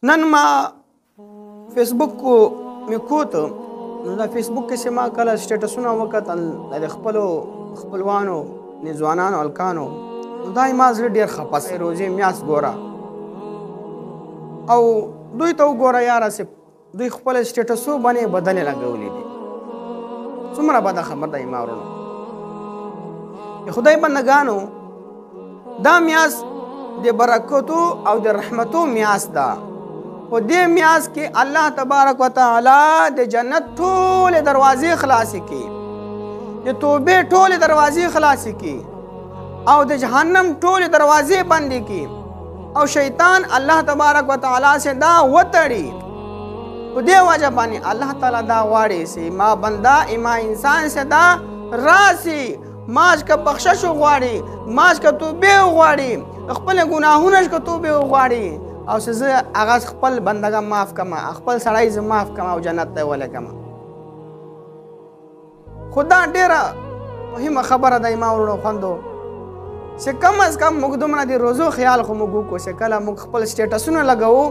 نن ما فیسبوک کو مې کوته نو دا فیسبوک کې چې ما کله سټیټسونه وکتل د خپلوانو ځوانانو هلکانو نو دا یې ما زړه ډېر خفه سي روزې میاشت ګوره او دوی ته وګوره یاره چې دوی خپل سټیټسو باندې بدلې لګولې دي څومره بده خبر ده ما ورونو د خدای بندګانو دا میاشت د برکتو او د رحمتو میاشت ده په دې میاشت کې الله تبارک وتعالی د جنت ټولې دروازې خلاصې کړي د توبې ټولې دروازې خلاصې کړي او د جهنم ټولې دروازې بندې کړي او شیطان الله تبارک وتعالی سے دا وتړي په دې وجه باندې الله تعالی دا غواړي چې ما بنده ما انسان سے دا راسي ماش که بخشش غواړي ماش که توبې غواړي خپل ګناهونه که توبې غواړي او چې زه هغه خپل بندګان معاف کړم خپل سړی زه معاف کړم او جنت ته ولګم خو دا ډېره مهمه خبره ده ما ورونو خوندو چې کم از کم موږ دومره د روزو خیال خو موږ وکړو چې کله موږ خپل سټیټسونه لګوو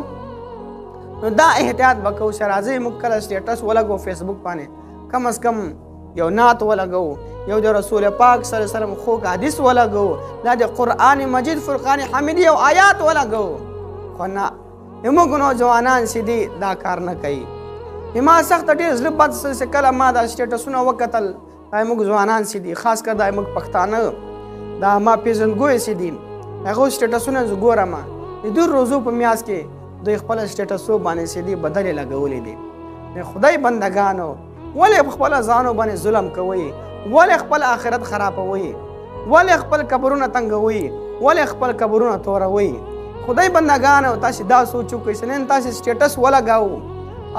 نو دا احتیاط به کوو چې راځئ موږ کله سټیټس ولګوو فیسبوک باندې کم از کم یو نعت ولګوو یو د رسول پاک صلی الله علیه وسلم خوږ حدیث ولګوو دا د قرآن مجید فرقان حمیدی یو آیات ولګوو خو نه زموږ نوجوانان چې دي دا کار نه کوي ما سخته ډېر زړه بد چې کله ما دا سټیټسونه وکتل دا زموږ ځوانان چې دي خاص کر دا زموږ پښتانه دا ما پیژندګوی چې دي هغو سټیټسونه زه ګورم د دوی روزو په میاشت کې دوی خپل سټیټسو باندې چې دي بدلې لګولې دي د خدای بندګانو ولې په خپله ځانو باندې ظلم کوئ ولې خپل آخرت خرابوئ ولې خپل قبرونه تنګوئ ولې خپل قبرونه توروئ خدای بندګانو تاسې دا سوچ وکړئ چې نن تاسې سټیټس ولګاو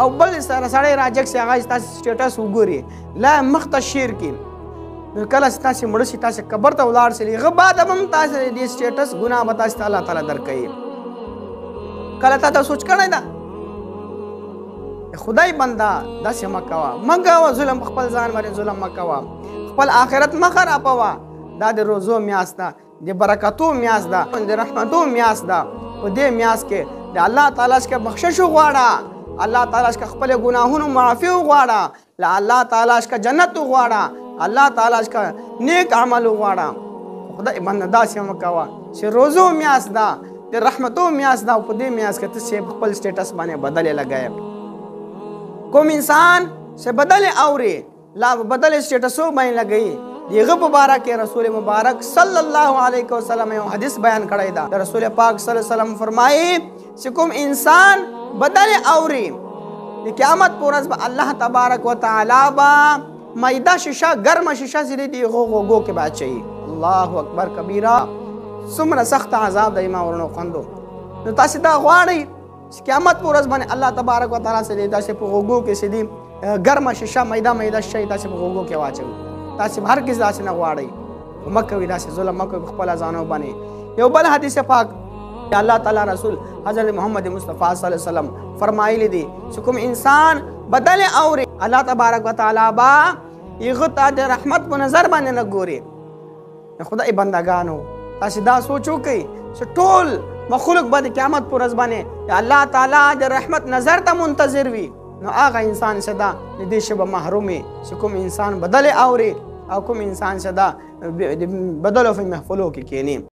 او بل سره سړی راجګ سي هغه تاسې سټیټس وګوري لا مخ ته شیر کړي نو کله چې تاسې مړه شي تاسې قبر ته ولاړ شئ هغه بعد هم تاسې دې سټیټس ګناه به تاسې ته الله تعالی درکوي کله تا ته سوچ کړی ده خدای بنده داسې مه کوه مه کوه ظلم په خپل ځان باندې ظلم مه کوه خپل آخرت مه خرابوه دا د روزو میاشت ده د برکتو میاشت ده د رحمتو میاشت ده په دې میاشت کې د الله تعالی څخه بخشش وغواړه الله تعالی څخه خپل ګناهونو معافي وغواړه له الله تعالی څخه جنت وغواړه الله تعالی څخه نیک عمل وغواړه خدای باندې داسې مه کوه چې روزو میاشت ده د رحمتو میاشت ده او په دې میاشت کې ته خپل سټیټس باندې بدلې لګایې کوم انسان چې بدلې اوري لا بدلې سټیټسو باندې لګوي دغه په باره کې رسول مبارک صلی الله علیه وسلم یو حدیث بیان کړی دا رسول پاک صلی الله علیه وسلم فرمایي چې کوم انسان بدلې اوري د قیامت پر ورځ به الله تبارک وتعالی به میده شیشه ګرمه شیشه چې دی غوږو کې به اچوي الله اکبر کبیره څومره سخت عذاب دی ما ورونو خوندو نو تاسې دا غواړئ چې قیامت پر ورځ باندې الله تبارک وتعالی چې دی تاسې په غوږو کې چې دی ګرمه شیشه میده شی تاسې په غوږو کې واچوي تاسې هرګز داسې نه غواړئ مه کوئ داسې ظلم مه کوئ په خپله ځانو باندې یو بل حدیث پاک الله تعالی رسول حضرت محمد مصطفی صلی الله علیه وسلم فرمایلی دي چې کوم انسان بدلې اوري الله تبارک وتعالی به هغه ته د رحمت په نظر باندې نه ګوري خدای بندګانو تاسې دا سوچ وکئ چې ټول مخلوق به د قیامت په ورځ باندې د الله تعالی د رحمت نظر ته منتظر وي نو هغه انسان چې دا د دې شی به محروم وي چې کوم انسان بدلې اوري او کوم انسان چې دا بدلو په محفلو کې کینی